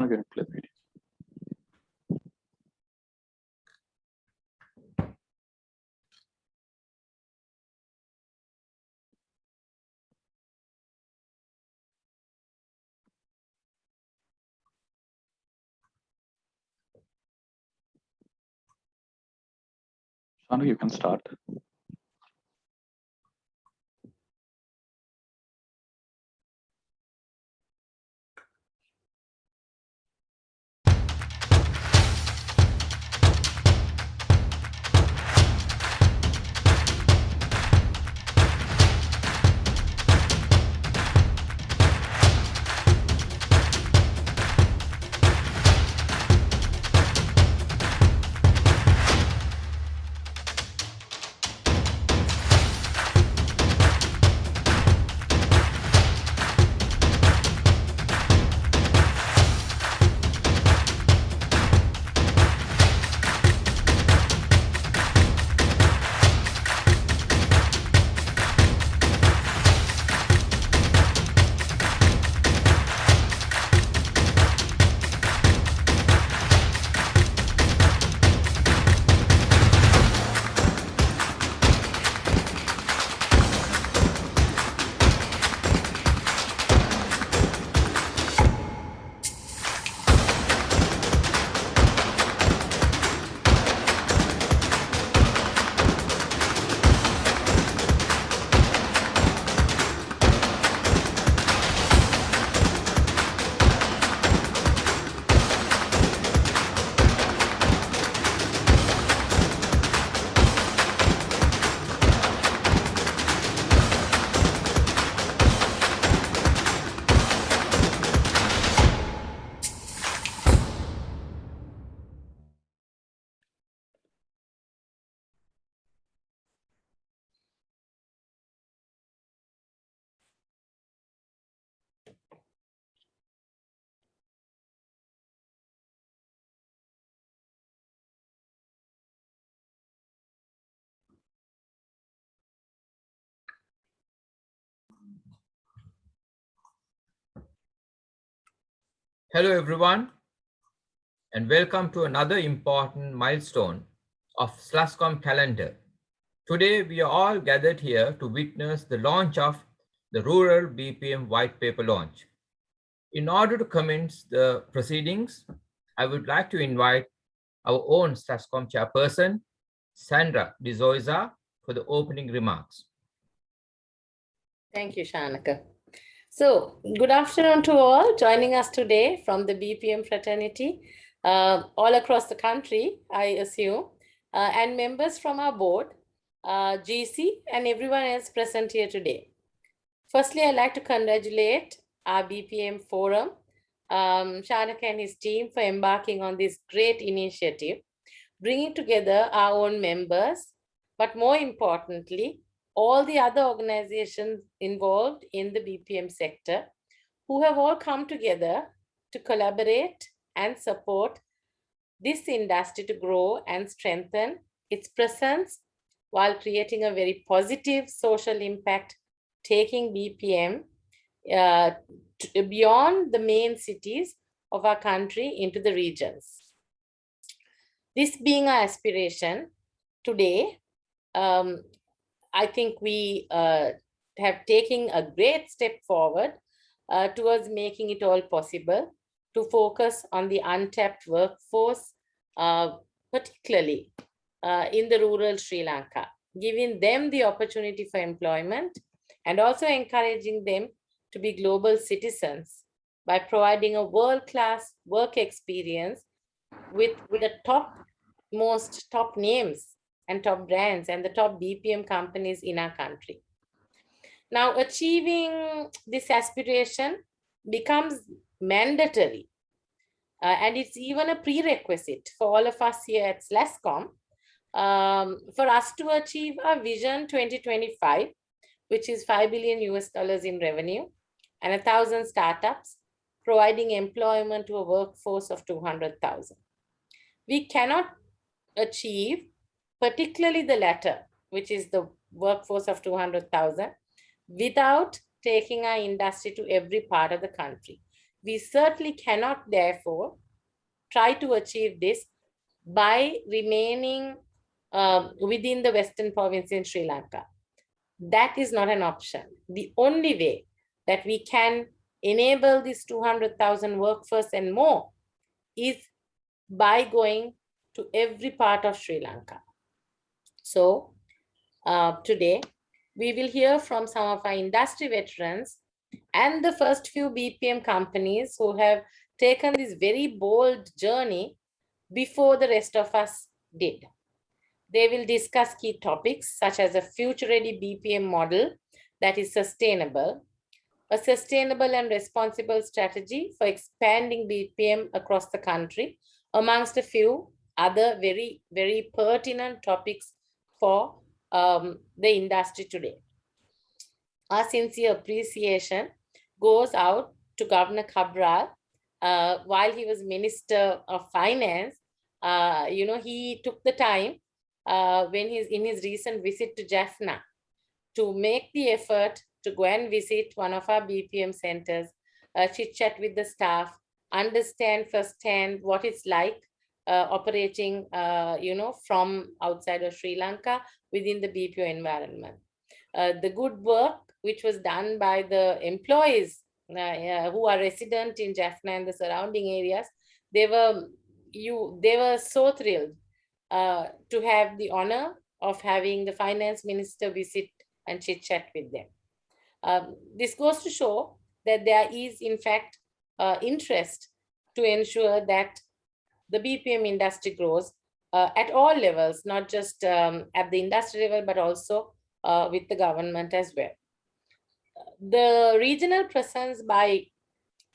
I'm going to play the video. Shanu, you can start. Hello everyone, and welcome to another important milestone of SLASCOM calendar. Today we are all gathered here to witness the launch of the Rural BPM White Paper launch. In order to commence the proceedings, I would like to invite our own SLASCOM chairperson, Sandra D'Souza, for the opening remarks. Thank you, Shanaka. So, good afternoon to all joining us today from the BPM fraternity, all across the country, I assume, and members from our board, GC, and everyone else present here today. Firstly, I'd like to congratulate our BPM forum, Shanaka and his team for embarking on this great initiative, bringing together our own members, but more importantly, all the other organizations involved in the BPM sector who have all come together to collaborate and support this industry to grow and strengthen its presence while creating a very positive social impact, taking BPM beyond the main cities of our country into the regions. This being our aspiration today, I think we have taken a great step forward towards making it all possible to focus on the untapped workforce, particularly in the rural Sri Lanka, giving them the opportunity for employment and also encouraging them to be global citizens by providing a world-class work experience with the top names and top brands and the top BPM companies in our country. Now, achieving this aspiration becomes mandatory, and it's even a prerequisite for all of us here at SLASCOM for us to achieve our Vision 2025, which is $5 billion in revenue and 1,000 startups, providing employment to a workforce of 200,000. We cannot achieve particularly the latter, which is the workforce of 200,000, without taking our industry to every part of the country. we certainly cannot, therefore, try to achieve this by remaining within the Western province in Sri Lanka. That is not an option. The only way that we can enable this 200,000 workforce and more is by going to every part of Sri Lanka. So today, we will hear from some of our industry veterans and the first few BPM companies who have taken this very bold journey before the rest of us did. They will discuss key topics such as a future-ready BPM model that is sustainable, a sustainable and responsible strategy for expanding BPM across the country, amongst a few other very, very pertinent topics for the industry today. Our sincere appreciation goes out to Governor Cabral. While he was Minister of Finance, he took the time when he's in his recent visit to Jaffna to make the effort to go and visit one of our BPM centers, chit chat with the staff, understand firsthand what it's like operating, from outside of Sri Lanka within the BPO environment. The good work which was done by the employees who are resident in Jaffna and the surrounding areas, they were so thrilled to have the honor of having the finance minister visit and chit chat with them. This goes to show that there is, in fact, interest to ensure that the BPM industry grows at all levels, not just at the industry level, but also with the government as well. The regional presence by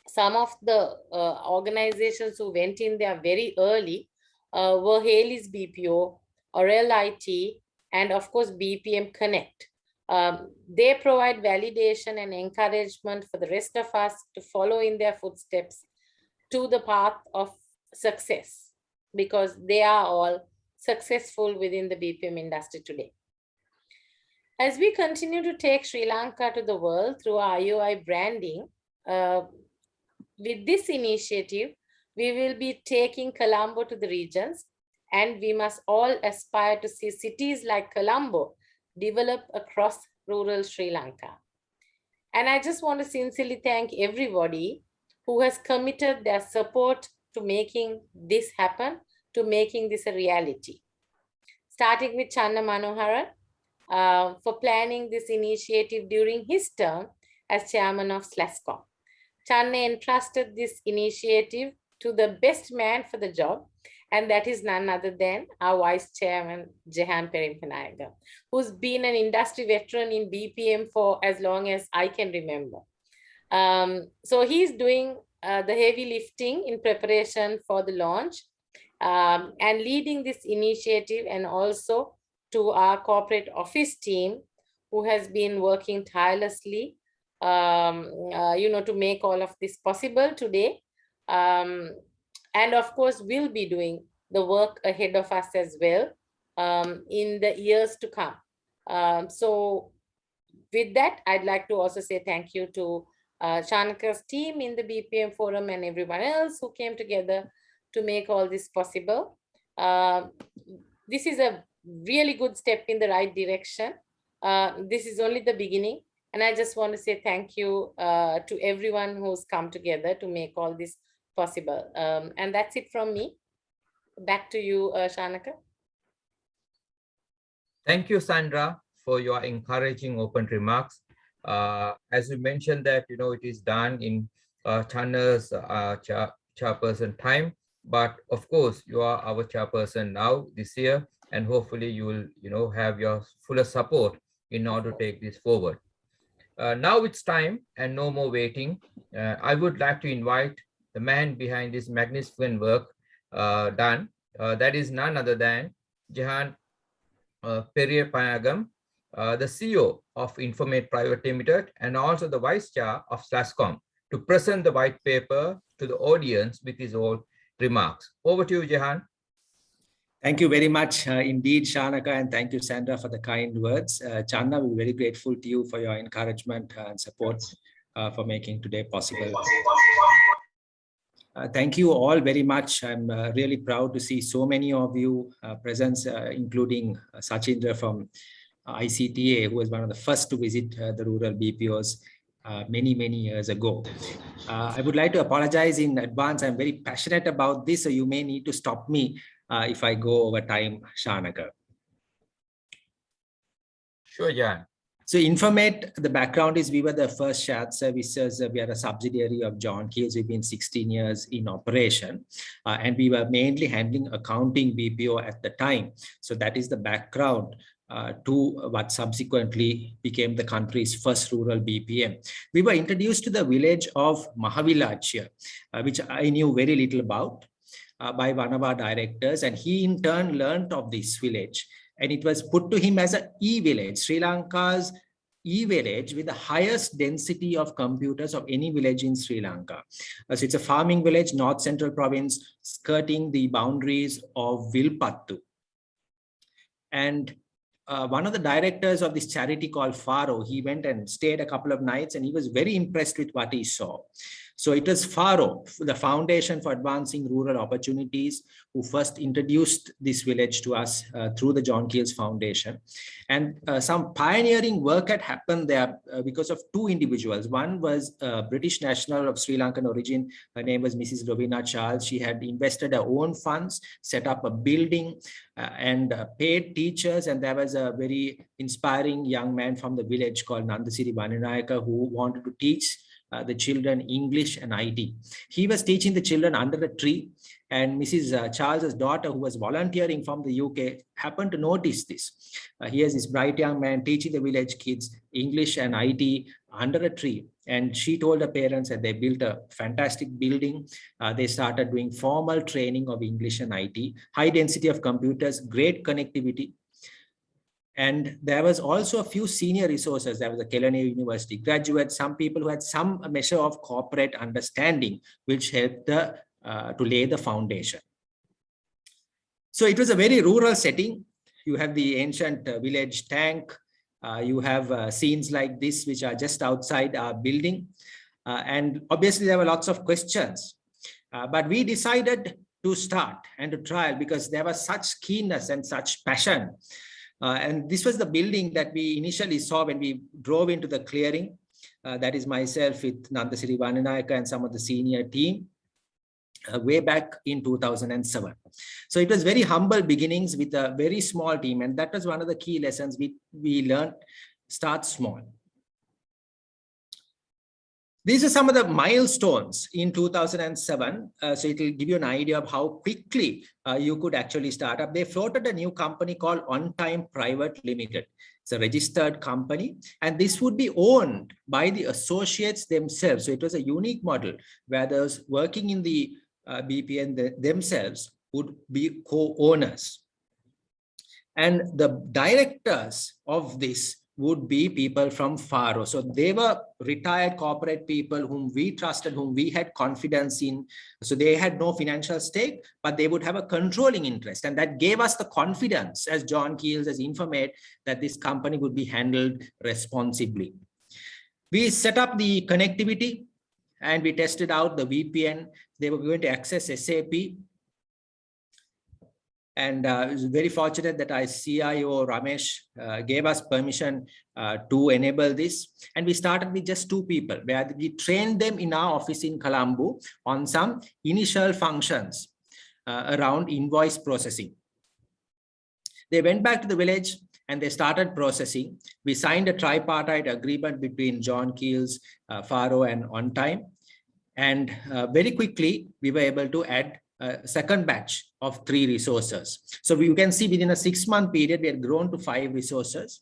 some of the organizations who went in there very early were Haley's BPO, Orel IT, and of course BPM Connect. They provide validation and encouragement for the rest of us to follow in their footsteps to the path of success, because they are all successful within the BPM industry today. As we continue to take Sri Lanka to the world through our IOI branding, with this initiative, we will be taking Colombo to the regions, and we must all aspire to see cities like Colombo develop across rural Sri Lanka. And I just want to sincerely thank everybody who has committed their support to making this happen, to making this a reality. Starting with Channa Manoharan, for planning this initiative during his term as chairman of SLASCOM. Channa entrusted this initiative to the best man for the job, and that is none other than our vice chairman, Jehan Perimpanayaga, who's been an industry veteran in BPM for as long as I can remember. So he's doing the heavy lifting in preparation for the launch and leading this initiative, and also to our corporate office team who has been working tirelessly, to make all of this possible today. And of course, we'll be doing the work ahead of us as well in the years to come. So with that, I'd like to also say thank you to Shanaka's team in the BPM forum and everyone else who came together to make all this possible. This is a really good step in the right direction. This is only the beginning. And I just want to say thank you to everyone who's come together to make all this possible. And that's it from me. Back to you, Shanaka. Thank you, Sandra, for your encouraging open remarks. As you mentioned that, it is done in Channa's chairperson time, but of course, you are our chairperson now this year, and hopefully you will, have your fuller support in order to take this forward. Now it's time and no more waiting. I would like to invite the man behind this magnificent work done. That is none other than Jehan Perimpanayaga, the CEO of Informate Private Limited, and also the Vice Chair of SLASCOM, to present the white paper to the audience with his own remarks. Over to you, Jehan. Thank you very much indeed, Shanaka, and thank you, Sandra, for the kind words. Channa, we're very grateful to you for your encouragement and support for making today possible. Thank you all very much. I'm really proud to see so many of you present, including Sachindra from ICTA, who was one of the first to visit the rural BPOs many years ago. I would like to apologize in advance. I'm very passionate about this, so you may need to stop me if I go over time, Shanaka. Sure, Jan. So Informate, the background is we were the first shared services. We are a subsidiary of John Keells. We've been 16 years in operation, and we were mainly handling accounting BPO at the time. So that is the background to what subsequently became the country's first rural BPM. We were introduced to the village of Mahavilachya, which I knew very little about, by one of our directors, and he in turn learned of this village. And it was put to him as an e-village, Sri Lanka's e-village with the highest density of computers of any village in Sri Lanka. So it's a farming village, North Central Province, skirting the boundaries of Vilpattu. And one of the directors of this charity called Faro, he went and stayed a couple of nights and he was very impressed with what he saw. So it was Faro, the Foundation for Advancing Rural Opportunities, who first introduced this village to us through the John Keells Foundation. And some pioneering work had happened there because of two individuals. One was a British national of Sri Lankan origin. Her name was Mrs. Rowena Charles. She had invested her own funds, set up a building and paid teachers. And there was a very inspiring young man from the village called Nandasiri Vananayaka who wanted to teach the children English and IT. He was teaching the children under a tree, and Mrs. Charles's daughter, who was volunteering from the UK, happened to notice this. Here's this bright young man teaching the village kids English and IT under a tree. And she told her parents that they built a fantastic building. They started doing formal training of English and IT, high density of computers, great connectivity. And there was also a few senior resources. There was a Kelaniya University graduate, some people who had some measure of corporate understanding, which helped to lay the foundation. So it was a very rural setting. You have the ancient village tank. You have scenes like this, which are just outside our building. And obviously there were lots of questions, but we decided to start and to trial because there was such keenness and such passion. And this was the building that we initially saw when we drove into the clearing. That is myself with Nandasiri Vananayaka and some of the senior team way back in 2007. So it was very humble beginnings with a very small team. And that was one of the key lessons we learned: start small. These are some of the milestones in 2007. So it will give you an idea of how quickly you could actually start up. They floated a new company called On Time Private Limited. It's a registered company, and this would be owned by the associates themselves. So it was a unique model where those working in the BPN themselves would be co-owners. And the directors of this would be people from Faro. So they were retired corporate people whom we trusted, whom we had confidence in. So they had no financial stake, but they would have a controlling interest. And that gave us the confidence as John Keells, as Informate, that this company would be handled responsibly. We set up the connectivity and we tested out the VPN. They were going to access SAP. And I was very fortunate that our CIO, Ramesh, gave us permission to enable this. And we started with just 2 people, where we trained them in our office in Colombo on some initial functions around invoice processing. They went back to the village and they started processing. We signed a tripartite agreement between John Keells, Faro, and On Time. And very quickly, we were able to add a second batch of 3 resources. So you can see within a 6-month period, we had grown to 5 resources.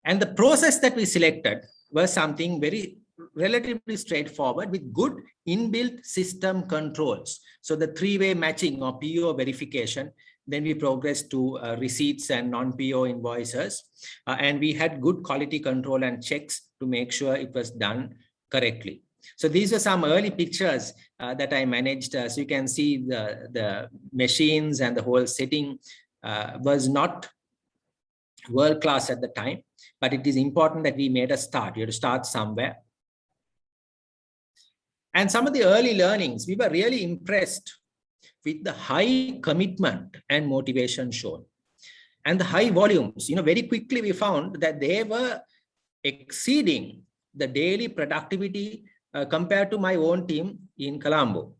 And the process that we selected was something very relatively straightforward with good inbuilt system controls. So the 3-way matching or PO verification, then we progressed to receipts and non-PO invoices. And we had good quality control and checks to make sure it was done correctly. So these are some early pictures that I managed. So you can see the machines and the whole setting was not world-class at the time, but it is important that we made a start. You have to start somewhere. And some of the early learnings, we were really impressed with the high commitment and motivation shown and the high volumes. Very quickly we found that they were exceeding the daily productivity compared to my own team in Colombo.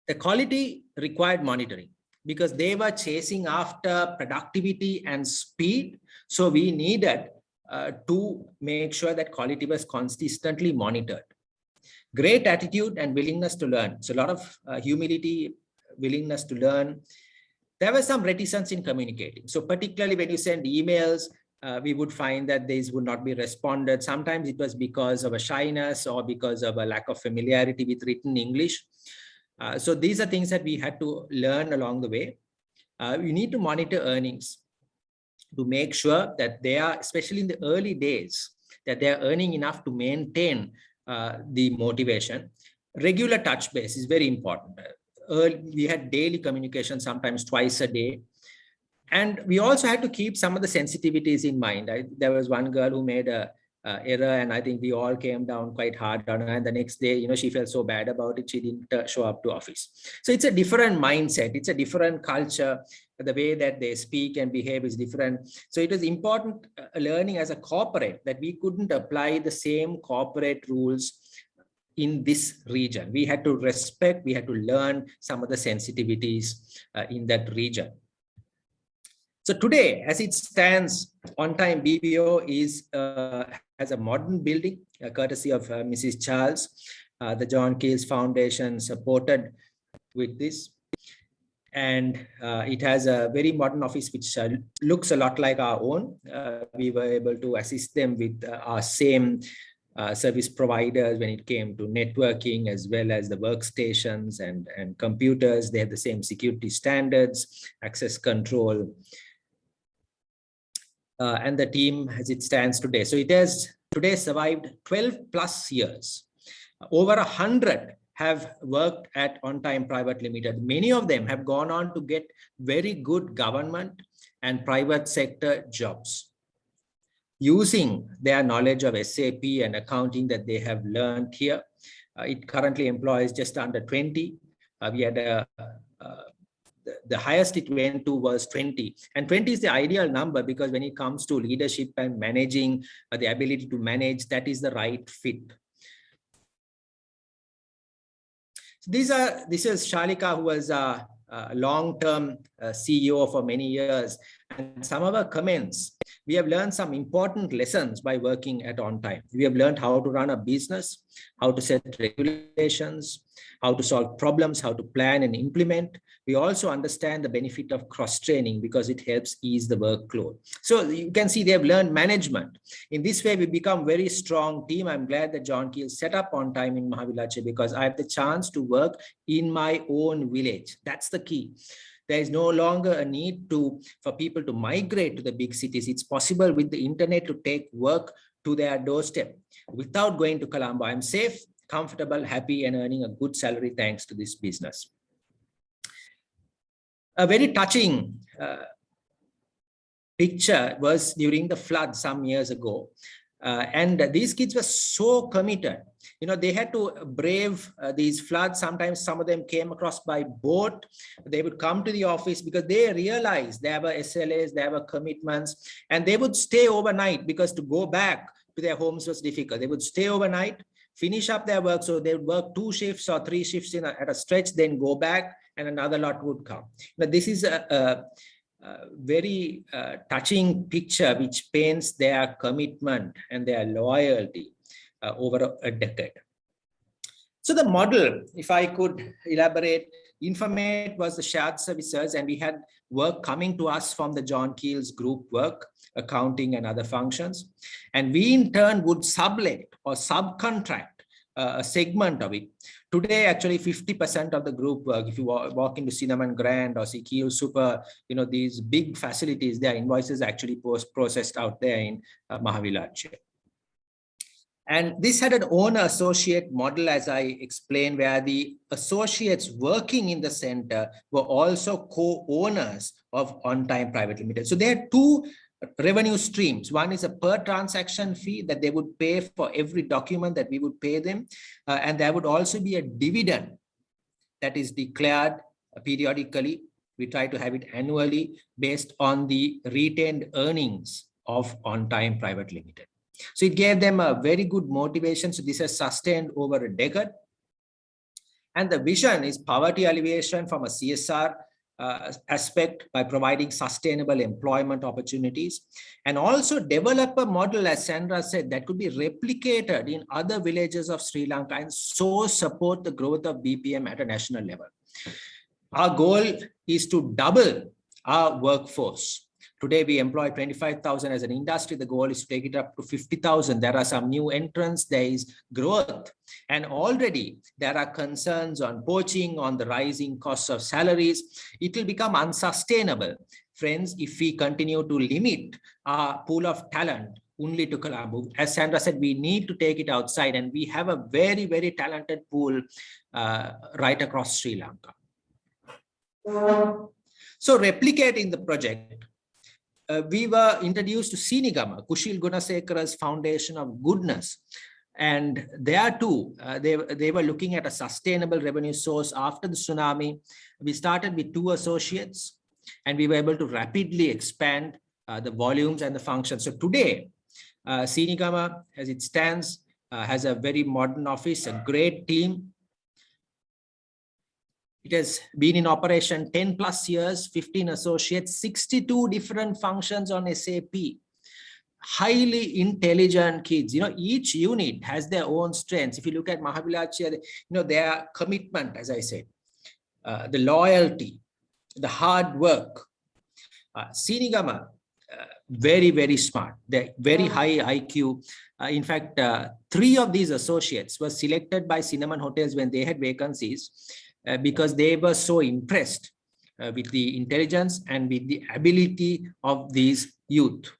The quality required monitoring because they were chasing after productivity and speed. So we needed to make sure that quality was consistently monitored. Great attitude and willingness to learn. So a lot of humility, willingness to learn. There was some reticence in communicating. So particularly when you send emails, we would find that these would not be responded. Sometimes it was because of a shyness or because of a lack of familiarity with written English. So these are things that we had to learn along the way. We need to monitor earnings to make sure that they are, especially in the early days, that they are earning enough to maintain the motivation. Regular touch base is very important. We had daily communication, sometimes twice a day. And we also had to keep some of the sensitivities in mind. There was one girl who made a error, and I think we all came down quite hard on her. And the next day, she felt so bad about it, she didn't show up to office. So it's a different mindset. It's a different culture. The way that they speak and behave is different. So it was important learning as a corporate that we couldn't apply the same corporate rules in this region. We had to respect, we had to learn some of the sensitivities in that region. So today, as it stands, On-Time BPO has a modern building, courtesy of Mrs. Charles. The John Keells Foundation supported with this. And it has a very modern office, which looks a lot like our own. We were able to assist them with our same service providers when it came to networking, as well as the workstations and computers. They have the same security standards, access control. And the team as it stands today. So it has today survived 12 plus years. Over 100 have worked at On-Time Private Limited. Many of them have gone on to get very good government and private sector jobs, using their knowledge of SAP and accounting that they have learned here. It currently employs just under 20. We had the highest it went to was 20. And 20 is the ideal number because when it comes to leadership and managing, the ability to manage, that is the right fit. So this is Shalika, who was a long-term CEO for many years. And some of her comments, we have learned some important lessons by working at On-Time. We have learned how to run a business, how to set regulations, how to solve problems, how to plan and implement. We also understand the benefit of cross-training because it helps ease the workload. So you can see they have learned management. In this way, we become a very strong team. I'm glad that John Keel set up On-Time in Mahavilache because I have the chance to work in my own village. That's the key. There is no longer a need for people to migrate to the big cities. It's possible with the internet to take work to their doorstep without going to Colombo. I'm safe, comfortable, happy, and earning a good salary thanks to this business. A very touching picture was during the flood some years ago. And these kids were so committed. They had to brave these floods. Sometimes some of them came across by boat. They would come to the office because they realized there were SLAs, there were commitments, and they would stay overnight because to go back to their homes was difficult. They would stay overnight, finish up their work. So they would work 2 shifts or 3 shifts at a stretch, then go back and another lot would come. But this is a very touching picture which paints their commitment and their loyalty over a decade. So the model, if I could elaborate, Informate was the shared services, and we had work coming to us from the John Keells group work, accounting and other functions. And we in turn would sublet or subcontract a segment of it. Today, actually 50% of the group work, if you walk into Cinnamon Grand or Keel Super, these big facilities, their invoices actually processed out there in Mahavilache. And this had an owner-associate model, as I explained, where the associates working in the center were also co-owners of On-Time Private Limited. So they had 2 revenue streams. One is a per transaction fee that they would pay for every document that we would pay them. And there would also be a dividend that is declared periodically. We try to have it annually based on the retained earnings of On Time Private Limited. So it gave them a very good motivation. So this has sustained over a decade. And the vision is poverty alleviation from a CSR aspect by providing sustainable employment opportunities, and also develop a model, as Sandra said, that could be replicated in other villages of Sri Lanka and so support the growth of BPM at a national level. Our goal is to double our workforce. Today, we employ 25,000 as an industry. The goal is to take it up to 50,000. There are some new entrants, there is growth. And already there are concerns on poaching, on the rising costs of salaries. It will become unsustainable, friends, if we continue to limit our pool of talent only to Colombo. As Sandra said, we need to take it outside, and we have a very, very talented pool right across Sri Lanka. So replicating the project, we were introduced to Sinigama, Kushil Gunasekara's Foundation of Goodness. And there too, they were looking at a sustainable revenue source after the tsunami. We started with 2 associates, and we were able to rapidly expand the volumes and the functions. So today, Sinigama, as it stands, has a very modern office, a great team. It has been in operation 10 plus years, 15 associates, 62 different functions on SAP. Highly intelligent kids. Each unit has their own strengths. If you look at Mahavilachia, their commitment, as I said, the loyalty, the hard work. Sinigama, very, very smart. They're very high IQ. In fact, 3 of these associates were selected by Cinnamon Hotels when they had vacancies, because they were so impressed with the intelligence and with the ability of these youth.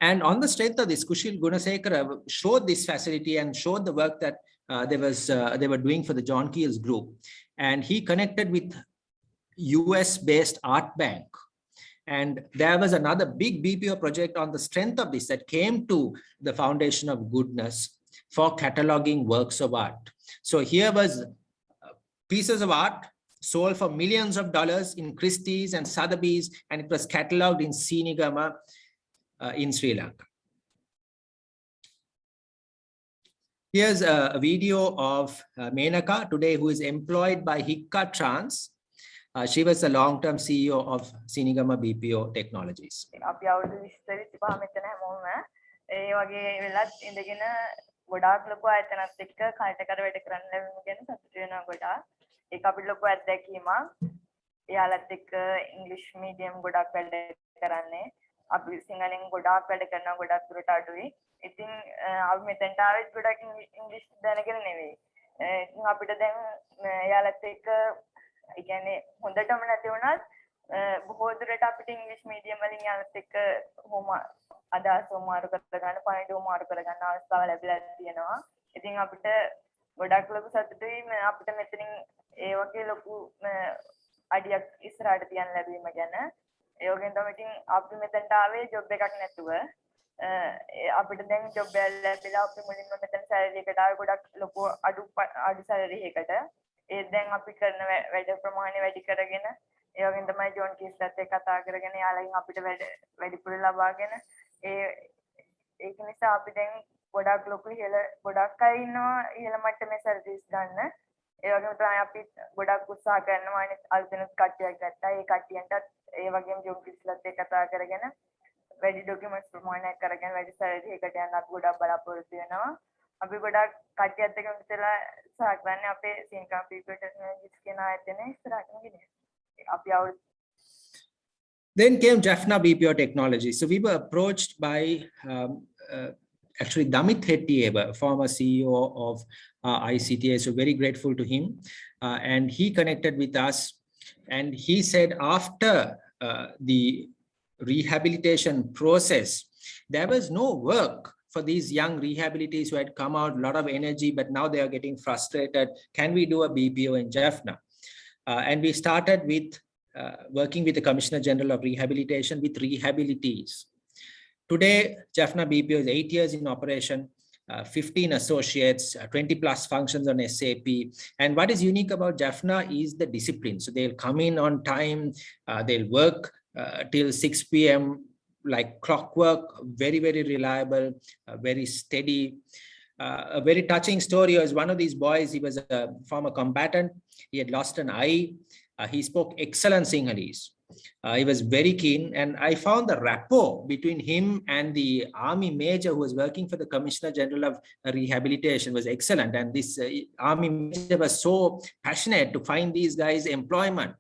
And on the strength of this, Kushil Gunasekara showed this facility and showed the work that they were doing for the John Keells Group. And he connected with US-based Art Bank. And there was another big BPO project on the strength of this that came to the Foundation of Goodness for cataloging works of art. So here was pieces of art sold for millions of dollars in Christie's and Sotheby's, and it was catalogued in Sinigama in Sri Lanka. Here's a video of Menaka today, who is employed by Hikka Trans. She was the long-term CEO of Sinigama BPO Technologies. ඒක අපිට ලොකු අත්දැකීමක්. එයාලත් එක්ක ඉංග්‍රීසි medium ගොඩක් වැඩ කරන්නේ. අපි සිංහලෙන් ගොඩක් වැඩ කරනවා, ගොඩක් දුරට අඩුයි. ඉතින් අපි මෙතෙන්ට ආවෙත් ගොඩක් ඉංග්‍රීසි දැනගෙන නෙවෙයි. ඉතින් අපිට දැන් එයාලත් එක්ක ඒ කියන්නේ හොඳටම නැති වුණත් බොහෝ දුරට අපිට ඉංග්‍රීසි මීඩියම් වලින් එයාලත් එක්ක අදහස් මාරු කරගන්න, පණිවිඩ මාරු කරගන්න අවස්ථාව ලැබිලා තියෙනවා. ඉතින් අපිට ගොඩක් ලොකු සතුටුයි අපිට මෙතනින් ඒ වගේ ලොකු අඩියක් ඉස්සරහට තියන්න ලැබීම ගැන. ඒ වගේම තමයි ඉතින් අපි මෙතනට ආවේ ජොබ් එකක් නැතුව. අපිට දැන් ජොබ් එක ලැබිලා අපි මුලින්ම මෙතන සැලරි එකට ආවේ ගොඩක් ලොකු අඩු සැලරි එකකට. ඒ දැන් අපි කරන වැඩ ප්‍රමාණය වැඩි කරගෙන ඒ වගේම තමයි ජෝන් කීස්ලත් එක්ක කතා කරගෙන යාළුවන් අපිට වැඩිපුර ලබාගෙන ඒක නිසා අපි දැන් ගොඩක් ලොකු ගොඩක් අය ඉන්නවා ඉහළ මට්ටමේ සර්විස් ගන්න. ඒ වගේම තමයි අපි ගොඩක් උත්සාහ කරනවා අලුතෙනුත් කට්ටියක් ගත්තා. ඒ කට්ටියන්ටත් ඒ වගේම ජෝන් කිස්ලත් එක්ක කතා කරගෙන වැඩි ඩොකියුමන්ට්ස් ප්‍රමාණයක් කරගෙන වැඩි සැලරි එකකට යන්න අපි ගොඩක් බලාපොරොත්තු වෙනවා. අපි ගොඩක් කට්ටියත් එක්ක මිසලා උත්සාහ කරන්නේ අපේ සින්කම් පීපල් ටෙක්නොලොජිස් කියන ආයතනය ඉස්සරහටම ගෙනියන්න. අපි Then came Jaffna BPO Technology. So we were approached by actually Damit Hettieva, former CEO of ICTA. So very grateful to him. And he connected with us. And he said after the rehabilitation process, there was no work for these young rehabilitators who had come out, a lot of energy, but now they are getting frustrated. Can we do a BPO in Jaffna? And we started with working with the Commissioner General of Rehabilitation with rehabilitees. Today, Jaffna BPO is 8 years in operation, 15 associates, 20 plus functions on SAP. And what is unique about Jaffna is the discipline. So they'll come in on time, they'll work till 6 p.m. like clockwork, very, very reliable, very steady. A very touching story was one of these boys, he was a former combatant. He had lost an eye. He spoke excellent Sinhalese. He was very keen, and I found the rapport between him and the army major who was working for the Commissioner General of Rehabilitation was excellent. And this army major was so passionate to find these guys employment.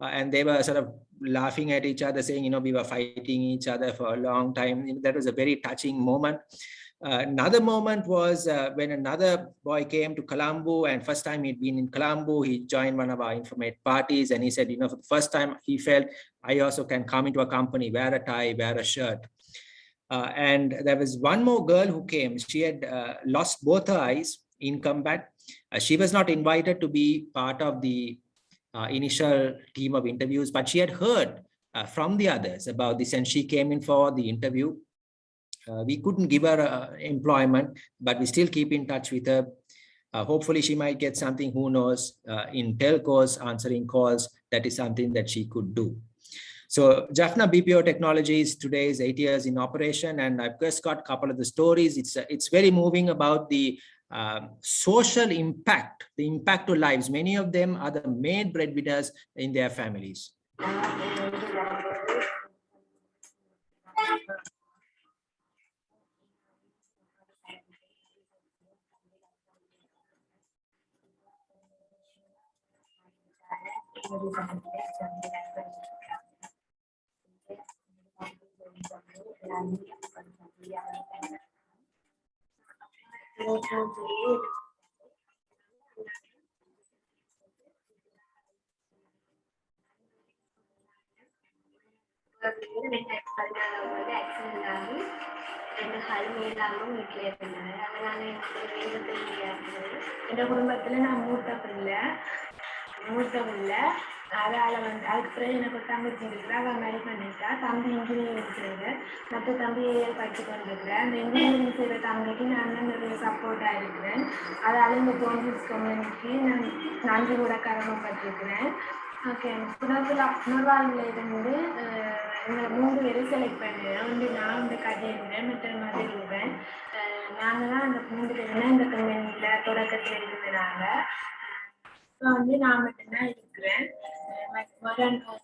And they were sort of laughing at each other, saying, we were fighting each other for a long time. That was a very touching moment. Another moment was when another boy came to Colombo, and first time he'd been in Colombo, he joined one of our informate parties, and he said, for the first time he felt, I also can come into a company, wear a tie, wear a shirt. And there was one more girl who came. She had lost both her eyes in combat. She was not invited to be part of the initial team of interviews, but she had heard from the others about this, and she came in for the interview. We couldn't give her employment, but we still keep in touch with her. Hopefully she might get something, who knows, in telcos, answering calls. That is something that she could do. So Jaffna BPO Technologies today is 8 years in operation, and I've just got a couple of the stories. It's very moving about the social impact, the impact to lives. Many of them are the main breadwinners in their families. அதனால வந்து அதுக்கு பிறகு எனக்கு ஒரு தங்கச்சி இருக்கிறா, அவள் marriage பண்ணிட்டா. தம்பி இன்ஜினியரிங் செய்கிறேன், மற்ற தம்பி ஏஎல் படித்து கொண்டிருக்கிறேன். அந்த இன்ஜினியரிங் செய்கிற தம்பிக்கு நான் நிறைய சப்போர்ட்டாக இருக்கிறேன். அதால் இந்த ஜோன்ஸ் கம்யூனிட்டிக்கு நான் நன்றி கூட கடமைப்பட்டிருக்கிறேன். ஓகே, புனர்வாழ்வில் இருந்து எங்களை 3 பேரை செலக்ட் பண்ணுறேன். ஒன்று நான் இந்த கதையிடுறேன், மற்ற மாதிரி இருக்கிறேன். நாங்கள் தான் அந்த 3 பேருமே இந்த கம்யூனிட்டியில் தொடக்கத்தில் இருக்கிறாங்க. இப்போ வந்து நான் மட்டும்தான் இருக்கிறேன்.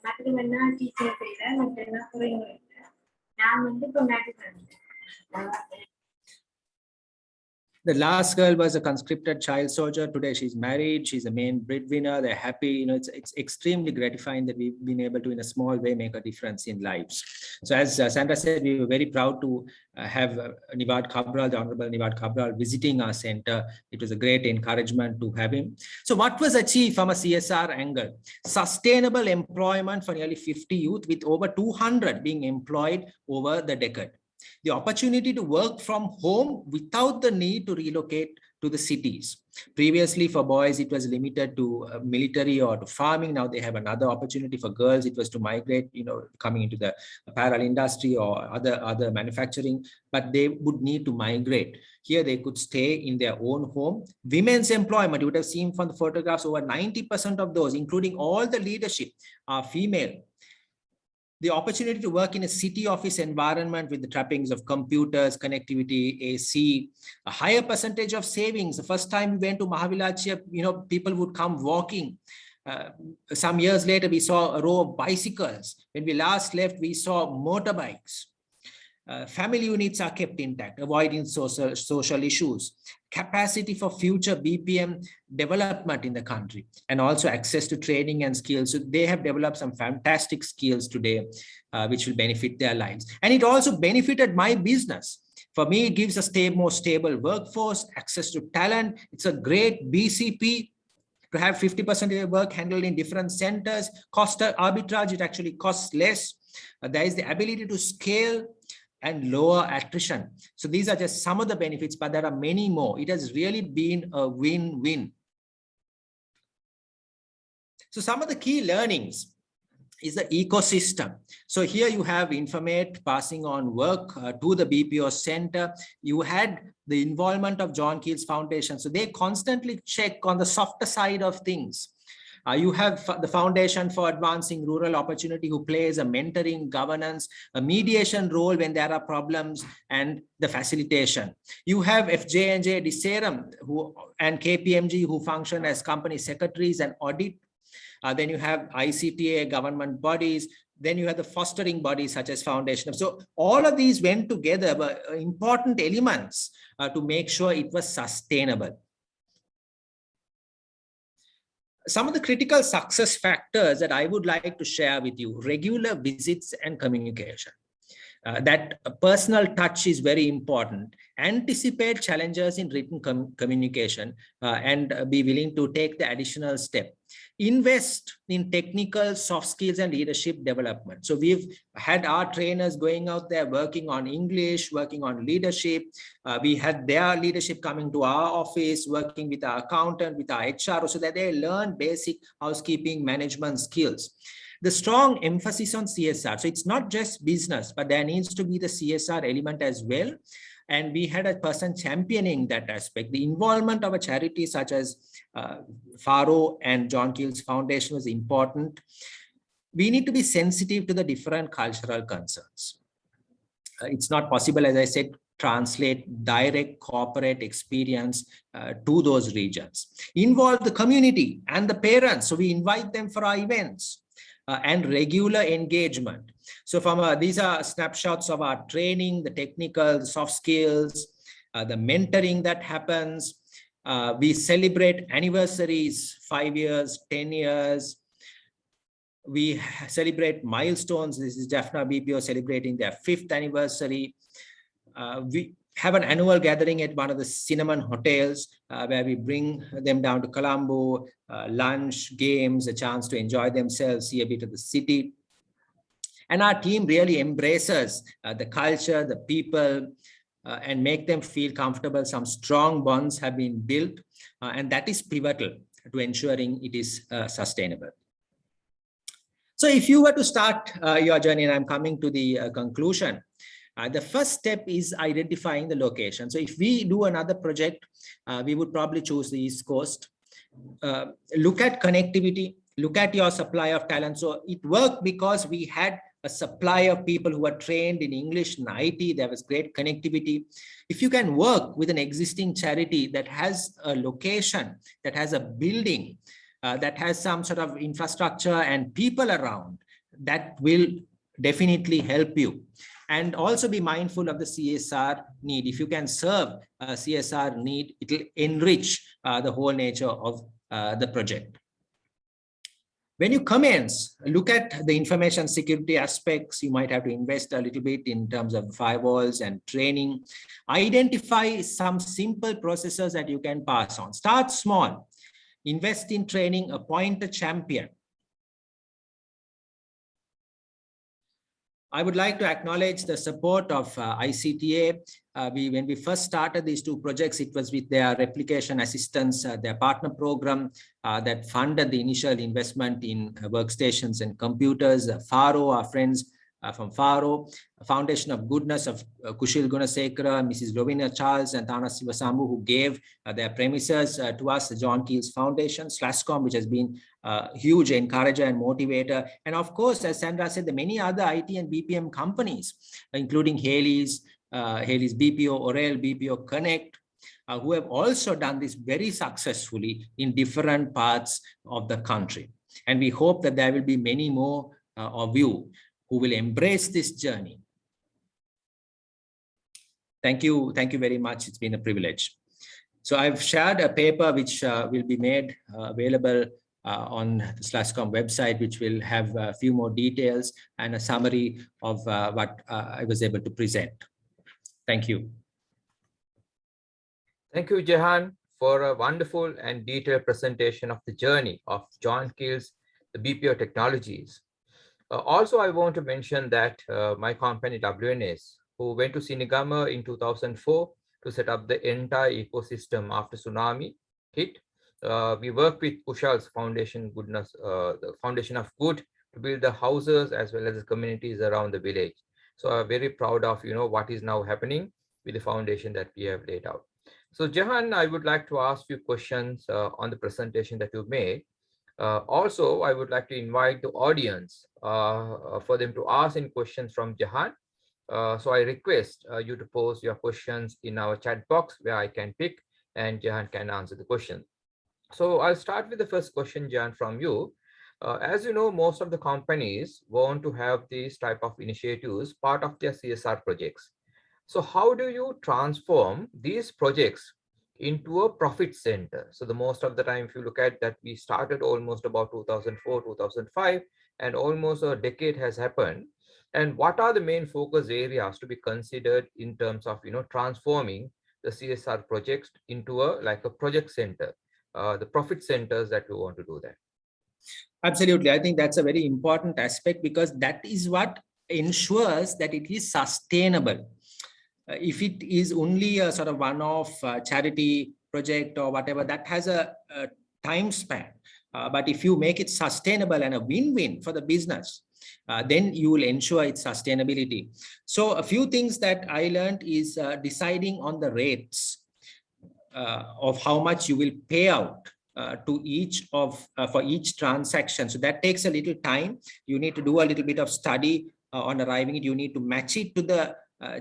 மற்றது வேணா டீச்சர் செய்கிறேன், மற்ற குறைங்க இருக்கிறேன். நான் வந்து இப்போ மேரேஜ் பண்ணிட்டேன். The last girl was a conscripted child soldier. Today she's married. She's a main breadwinner. They're happy. It's extremely gratifying that we've been able to, in a small way, make a difference in lives. So as Sandra said, we were very proud to have Nivad Cabral, the Honorable Nivad Cabral, visiting our center. It was a great encouragement to have him. So what was achieved from a CSR angle? Sustainable employment for nearly 50 youth, with over 200 being employed over the decade. The opportunity to work from home without the need to relocate to the cities. Previously for boys, it was limited to military or to farming. Now they have another opportunity. For girls, it was to migrate, coming into the apparel industry or other manufacturing, but they would need to migrate. Here they could stay in their own home. Women's employment, you would have seen from the photographs, over 90% of those, including all the leadership, are female. The opportunity to work in a city office environment with the trappings of computers, connectivity, AC, a higher percentage of savings. The first time we went to Mahavilachya, people would come walking. Some years later, we saw a row of bicycles. When we last left, we saw motorbikes. Family units are kept intact, avoiding social issues, capacity for future BPM development in the country, and also access to training and skills. So they have developed some fantastic skills today, which will benefit their lives. And it also benefited my business. For me, it gives a more stable workforce, access to talent. It's a great BCP to have 50% of your work handled in different centers. Cost arbitrage, it actually costs less. There is the ability to scale and lower attrition. So these are just some of the benefits, but there are many more. It has really been a win-win. So some of the key learnings is the ecosystem. So here you have Informate passing on work to the BPO center. You had the involvement of John Keells Foundation. So they constantly check on the softer side of things. You have the Foundation for Advancing Rural Opportunity, who plays a mentoring, governance, a mediation role when there are problems, and the facilitation. You have FJ&J Diserum and KPMG, who function as company secretaries and audit. Then you have ICTA, government bodies. Then you have the fostering bodies such as Foundation. So all of these went together, but important elements to make sure it was sustainable. Some of the critical success factors that I would like to share with you: regular visits and communication. That personal touch is very important. Anticipate challenges in written communication and be willing to take the additional step. Invest in technical, soft skills and leadership development. So we've had our trainers going out there working on English, working on leadership. We had their leadership coming to our office, working with our accountant, with our HR, so that they learn basic housekeeping management skills. The strong emphasis on CSR. So it's not just business, but there needs to be the CSR element as well. And we had a person championing that aspect. The involvement of a charity such as FARO and John Keells Foundation was important. We need to be sensitive to the different cultural concerns. It's not possible, as I said, translate direct corporate experience to those regions. Involve the community and the parents. So we invite them for our events. And regular engagement. So from these are snapshots of our training, the technical, the soft skills, the mentoring that happens. We celebrate anniversaries, 5 years, 10 years. We celebrate milestones. This is Jaffna BPO celebrating their 5th anniversary. We have an annual gathering at one of the Cinnamon hotels where we bring them down to Colombo, lunch, games, a chance to enjoy themselves, see a bit of the city. And our team really embraces the culture, the people, and make them feel comfortable. Some strong bonds have been built, and that is pivotal to ensuring it is sustainable. So if you were to start your journey, and I'm coming to the conclusion, the first step is identifying the location. So if we do another project, we would probably choose the East Coast. Look at connectivity, look at your supply of talent. So it worked because we had a supply of people who were trained in English and IT. There was great connectivity. If you can work with an existing charity that has a location, that has a building, that has some sort of infrastructure and people around, that will definitely help you. And also be mindful of the CSR need. If you can serve a CSR need, it will enrich the whole nature of the project. When you commence, look at the information security aspects. You might have to invest a little bit in terms of firewalls and training. Identify some simple processes that you can pass on. Start small. Invest in training, appoint a champion. I would like to acknowledge the support of ICTA. When we first started these 2 projects, it was with their replication assistance, their partner program that funded the initial investment in workstations and computers. FARO, our friends from FARO, Foundation of Goodness of Kushil Gunasekara, Mrs. Lovina Charles and Thana Sivasambu, who gave their premises to us, the John Keells Foundation, SLASCOM, which has been a huge encourager and motivator. And of course, as Sandra said, the many other IT and BPM companies, including Haley's BPO, Orel, BPO Connect, who have also done this very successfully in different parts of the country. And we hope that there will be many more of you who will embrace this journey. Thank you very much. It's been a privilege. So I've shared a paper which will be made available on the SLASCOM website, which will have a few more details and a summary of what I was able to present. Thank you. Thank you, Jehan, for a wonderful and detailed presentation of the journey of John Keells, the BPO Technologies. Also, I want to mention that my company WNS, who went to Sinigama in 2004 to set up the entire ecosystem after tsunami hit. We work with Kushal's Foundation Goodness, the Foundation of Good to build the houses as well as the communities around the village. So I'm very proud of, what is now happening with the foundation that we have laid out. So Jahan, I would like to ask you questions on the presentation that you made. Also, I would like to invite the audience for them to ask in questions from Jahan. So I request you to post your questions in our chat box where I can pick and Jahan can answer the question. So I'll start with the first question, Jahan, from you. As you know, most of the companies want to have these type of initiatives part of their CSR projects. So how do you transform these projects into a profit center? So the most of the time, if you look at that, we started almost about 2004, 2005, and almost a decade has happened. And what are the main focus areas to be considered in terms of, transforming the CSR projects into a project center, the profit centers that we want to do that? Absolutely. I think that's a very important aspect because that is what ensures that it is sustainable. If it is only a sort of one-off charity project or whatever, that has a time span. But if you make it sustainable and a win-win for the business, then you will ensure its sustainability. So a few things that I learned is deciding on the rates of how much you will pay out to each of for each transaction. So that takes a little time. You need to do a little bit of study on arriving it. You need to match it to the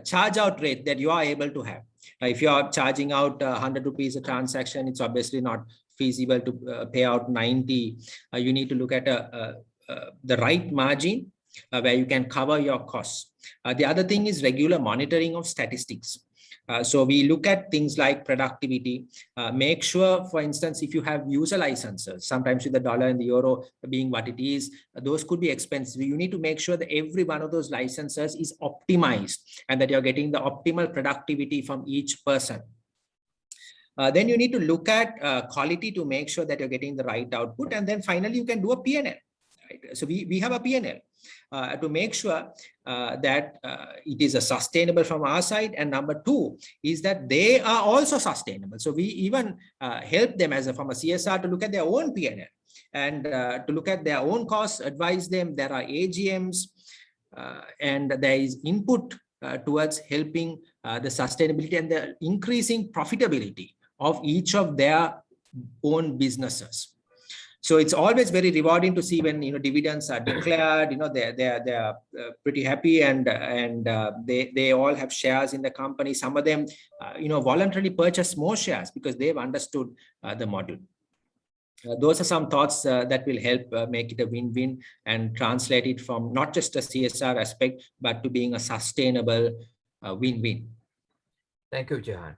charge out rate that you are able to have. If you are charging out 100 rupees a transaction, it's obviously not feasible to pay out 90. You need to look at the right margin where you can cover your costs. The other thing is regular monitoring of statistics. So we look at things like productivity, make sure, for instance, if you have user licenses, sometimes with the dollar and the euro being what it is, those could be expensive. You need to make sure that every one of those licenses is optimized and that you're getting the optimal productivity from each person. Then you need to look at quality to make sure that you're getting the right output. And then finally, you can do a P&L. Right? So we have a P&L to make sure that it is a sustainable from our side. And number two is that they are also sustainable. So we even help them from a CSR to look at their own P&L and to look at their own costs, advise them. There are AGMs and there is input towards helping the sustainability and the increasing profitability of each of their own businesses. So it's always very rewarding to see when dividends are declared. They're pretty happy and they all have shares in the company. Some of them voluntarily purchase more shares because they've understood the model. Those are some thoughts that will help make it a win-win and translate it from not just a CSR aspect but to being a sustainable win-win. Thank you, Jahan.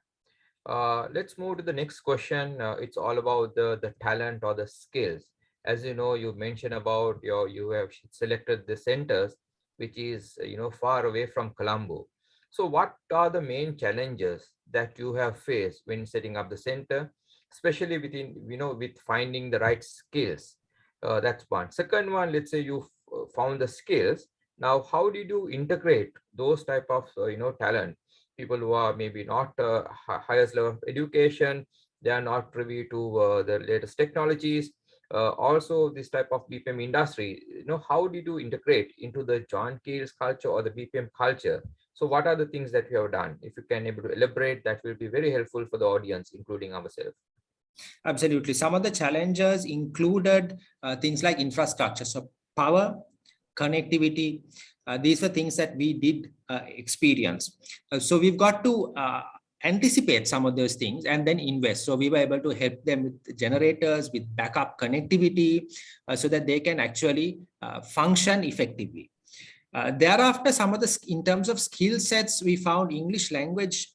Let's move to the next question. It's all about the talent or the skills. As you know, you mentioned about you have selected the centers, which is far away from Colombo. So what are the main challenges that you have faced when setting up the center, especially with finding the right skills? That's one. Second one, let's say you found the skills. Now, how did you integrate those type of talent? People who are maybe not highest level of education, they are not privy to the latest technologies. Also, this type of BPM industry, how did you integrate into the John Keells culture or the BPM culture? So what are the things that you have done? If you can able to elaborate, that will be very helpful for the audience, including ourselves. Absolutely. Some of the challenges included things like infrastructure. So power, connectivity, these were things that we did experience. So we've got to anticipate some of those things and then invest. So we were able to help them with generators, with backup connectivity, so that they can actually function effectively. Thereafter, in terms of skill sets, we found English language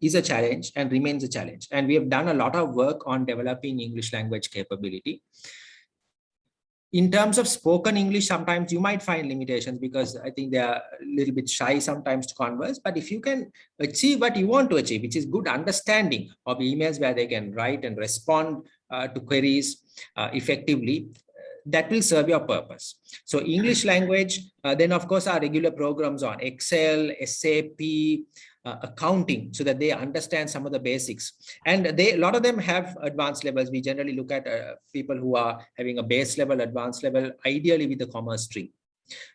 is a challenge and remains a challenge. And we have done a lot of work on developing English language capability. In terms of spoken English, sometimes you might find limitations because I think they are a little bit shy sometimes to converse. But if you can achieve what you want to achieve, which is good understanding of emails where they can write and respond to queries effectively, that will serve your purpose. So English language, then of course our regular programs on Excel, SAP, accounting so that they understand some of the basics. And a lot of them have advanced levels. We generally look at people who are having a base level, advanced level, ideally with the commerce stream.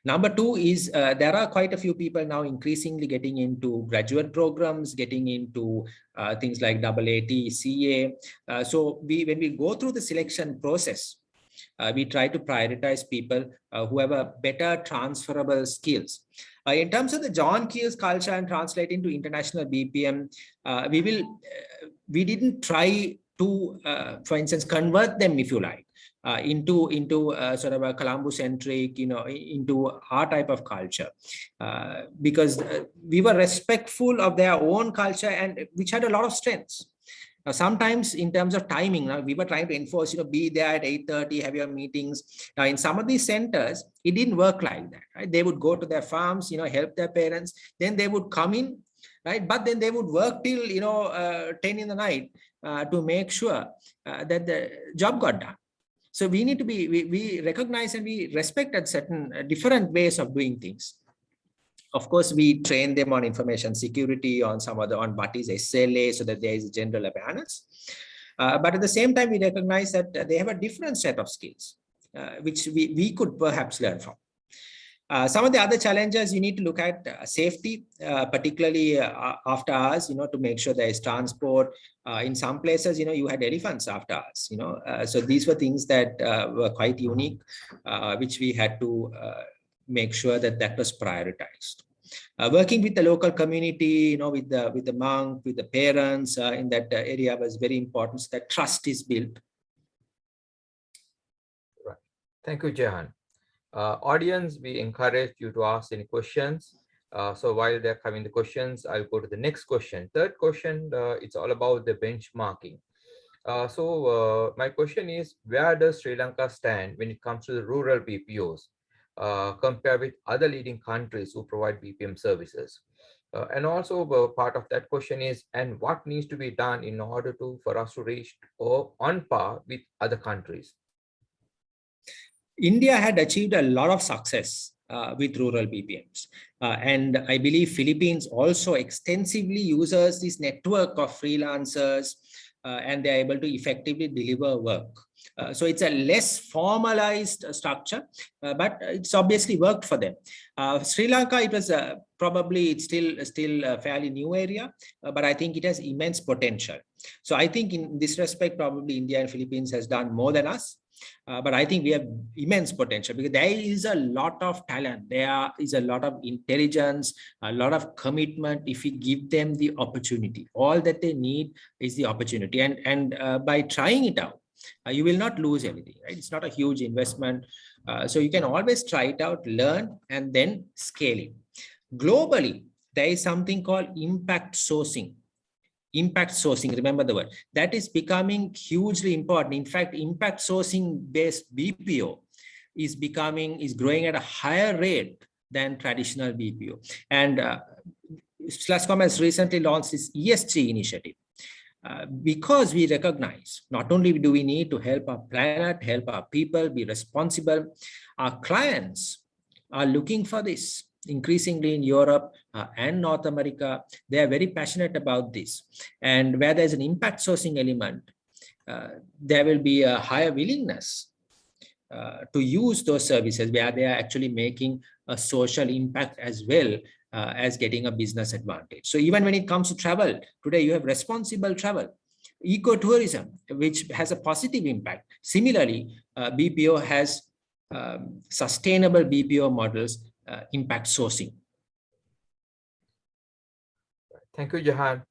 Number two is there are quite a few people now increasingly getting into graduate programs, getting into things like AAT, CA. So when we go through the selection process, we try to prioritize people who have a better transferable skills. In terms of the John Keells culture and translate into international BPM, we didn't try to, for instance, convert them, if you like, into sort of a Colombo-centric, into our type of culture, because we were respectful of their own culture and which had a lot of strengths. Now, sometimes in terms of timing, we were trying to enforce, be there at 8:30, have your meetings. Now, in some of these centers, it didn't work like that, right? They would go to their farms, help their parents, then they would come in, right? But then they would work till, 10 in the night to make sure that the job got done. So we need to we recognize and we respect at certain different ways of doing things. Of course, we train them on information security, on what is SLA, so that there is a general awareness. But at the same time, we recognize that they have a different set of skills, which we could perhaps learn from. Some of the other challenges you need to look at safety, particularly after hours, to make sure there is transport. In some places, you had elephants after hours, so these were things that were quite unique, which we had to make sure that was prioritized. Working with the local community, with the monk, with the parents in that area was very important, so that trust is built. Right. Thank you, Jehan. Audience, we encourage you to ask any questions. So while they're coming the questions, I'll go to the next question. Third question, it's all about the benchmarking. So my question is, where does Sri Lanka stand when it comes to the rural BPOs compared with other leading countries who provide BPM services? And also part of that question is, and what needs to be done in order for us to reach on par with other countries? India had achieved a lot of success with rural BPMs. And I believe Philippines also extensively uses this network of freelancers and they're able to effectively deliver work. So it's a less formalized structure, but it's obviously worked for them. Sri Lanka, it was it's still a fairly new area, but I think it has immense potential. So I think in this respect, probably India and Philippines has done more than us. But I think we have immense potential because there is a lot of talent. There is a lot of intelligence, a lot of commitment if we give them the opportunity. All that they need is the opportunity. And by trying it out, you will not lose anything, right? It's not a huge investment. So you can always try it out, learn, and then scale it. Globally, there is something called impact sourcing. Impact sourcing, remember the word, that is becoming hugely important. In fact, impact sourcing based BPO is growing at a higher rate than traditional BPO. And SLASSCOM has recently launched this ESG initiative because we recognize not only do we need to help our planet, help our people, be responsible, our clients are looking for this. Increasingly in Europe and North America, they are very passionate about this. And where there's an impact sourcing element, there will be a higher willingness to use those services where they are actually making a social impact as well as getting a business advantage. So even when it comes to travel, today you have responsible travel, ecotourism, which has a positive impact. Similarly, BPO has sustainable BPO models, impact sourcing. Thank you, Jehan.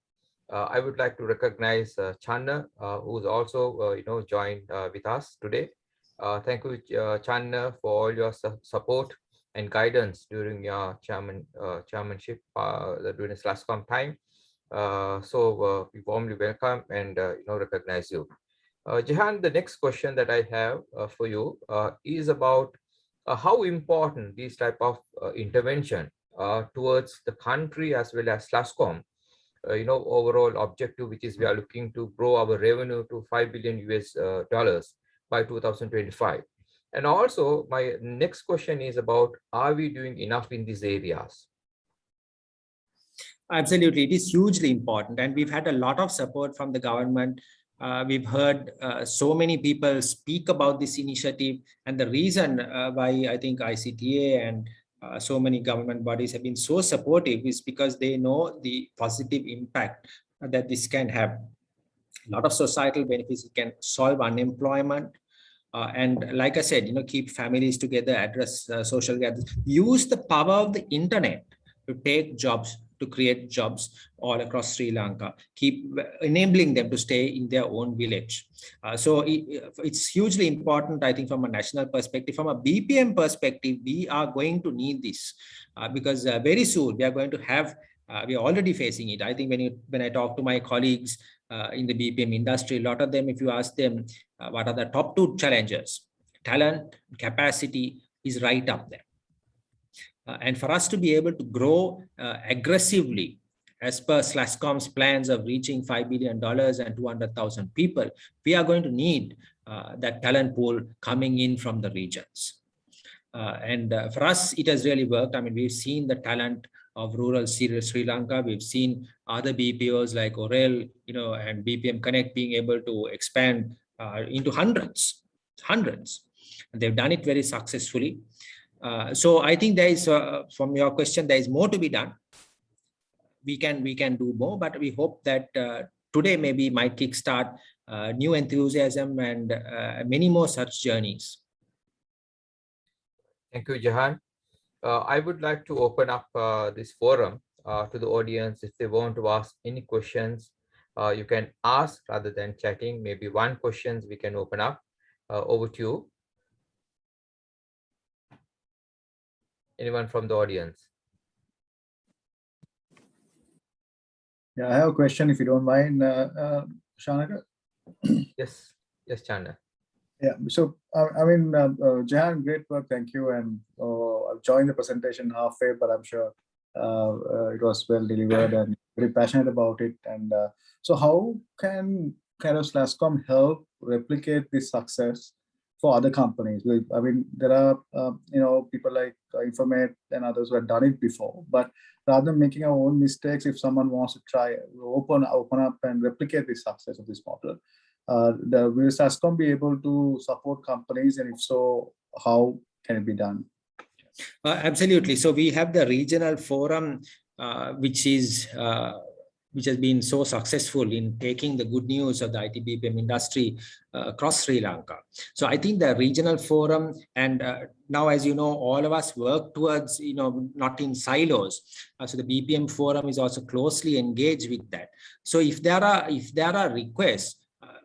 I would like to recognize Channa, who's also joined with us today. Thank you, Channa, for all your support and guidance during your chairmanship during the SLASSCOM time. So we warmly welcome and recognize you. Jehan, the next question that I have for you is about how important this type of intervention towards the country as well as SLASSCOM, overall objective, which is we are looking to grow our revenue to $5 billion US by 2025. And also my next question is about, are we doing enough in these areas? Absolutely, it is hugely important, and we've had a lot of support from the government. We've heard so many people speak about this initiative, and the reason why I think ICTA and so many government bodies have been so supportive is because they know the positive impact that this can have. A lot of societal benefits. It can solve unemployment. And like I said, keep families together, address social gathers, use the power of the internet to take jobs, to create jobs all across Sri Lanka, keep enabling them to stay in their own village. So it's hugely important, I think, from a national perspective. From a BPM perspective, we are going to need this because very soon we are going to have, we are already facing it. I think when I talk to my colleagues in the BPM industry, a lot of them, if you ask them what are the top two challenges, talent, capacity is right up there. And for us to be able to grow aggressively as per SLASSCOM's plans of reaching $5 billion and 200,000 people, we are going to need that talent pool coming in from the regions. And for us, it has really worked. I mean, we've seen the talent of rural Sri Lanka. We've seen other BPOs like Orel, and BPM Connect being able to expand into hundreds. And they've done it very successfully. So I think there is, from your question, there is more to be done. We can do more, but we hope that today maybe might kickstart new enthusiasm and many more such journeys. Thank you, Jahan. I would like to open up this forum to the audience. If they want to ask any questions, you can ask rather than chatting. Maybe one question we can open up. Over to you. Anyone from the audience? Yeah, I have a question, if you don't mind, Shanaka. Yes, Chanda. Yeah, so I mean, Jahan, great work, thank you. And I've joined the presentation halfway, but I'm sure it was well delivered and very passionate about it. And so how can kind of SLASSCOM help replicate this success for other companies? I mean, there are people like Informate and others who have done it before, but rather than making our own mistakes, if someone wants to try, open up and replicate the success of this model, will SLASSCOM be able to support companies, and if so, how can it be done? Absolutely. So we have the regional forum, which has been so successful in taking the good news of the IT BPM industry across Sri Lanka. So I think the regional forum, and now, as you know, all of us work towards, not in silos. So the BPM forum is also closely engaged with that. So if there are requests,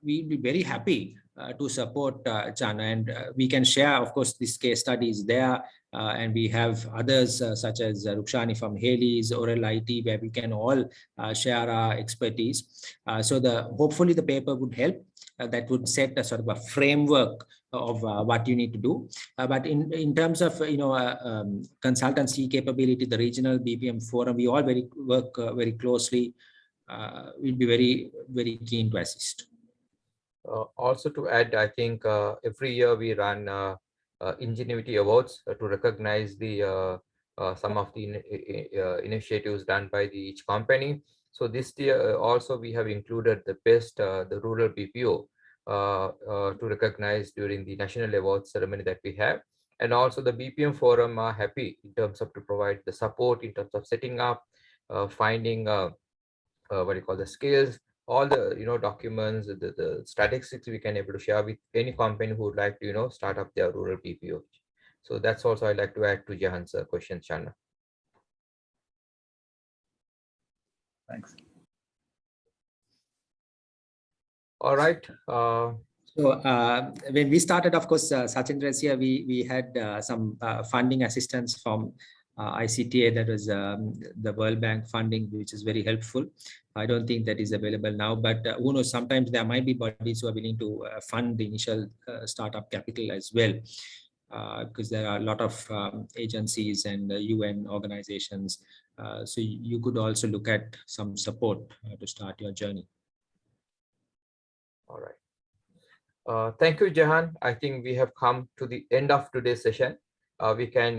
we'll be very happy to support Chana, and we can share, of course, this case study is there, and we have others such as Rukshani from Haley's, Orel IT, where we can all share our expertise. So hopefully the paper would help. That would set a sort of a framework of what you need to do. But in terms of consultancy capability, the regional BPM forum, we all work very closely. We'll be very, very keen to assist. Also to add, I think every year we run Ingenuity Awards to recognize the some of the initiatives done by each company. So this year also we have included the best the rural BPO to recognize during the national awards ceremony that we have. And also the BPM forum are happy in terms of to provide the support in terms of setting up, finding what you call the skills, all the documents, the statistics we can able to share with any company who would like to start up their rural BPO. So that's also I'd like to add to Jahan's question, Chana. Thanks. All right. So when we started, of course, Sachindra here, we had some funding assistance from ICTA, that was the World Bank funding, which is very helpful. I don't think that is available now, but who knows, sometimes there might be bodies who are willing to fund the initial startup capital as well, because there are a lot of agencies and UN organizations. So you could also look at some support to start your journey. All right. Thank you, Jahan. I think we have come to the end of today's session. We can,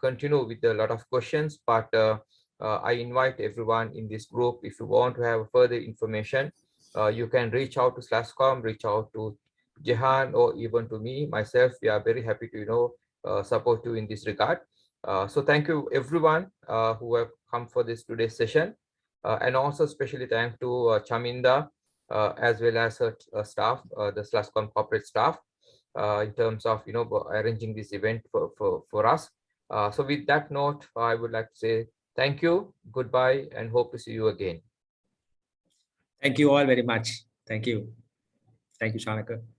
continue with a lot of questions, but I invite everyone in this group, if you want to have further information, you can reach out to SLASSCOM, reach out to Jehan, or even to me, myself. We are very happy to, support you in this regard. So thank you everyone who have come for this today's session. And also especially thank to Chaminda, as well as her staff, the SLASSCOM corporate staff, in terms of, arranging this event for us. So with that note, I would like to say thank you, goodbye, and hope to see you again. Thank you all very much. Thank you. Thank you, Shanaka.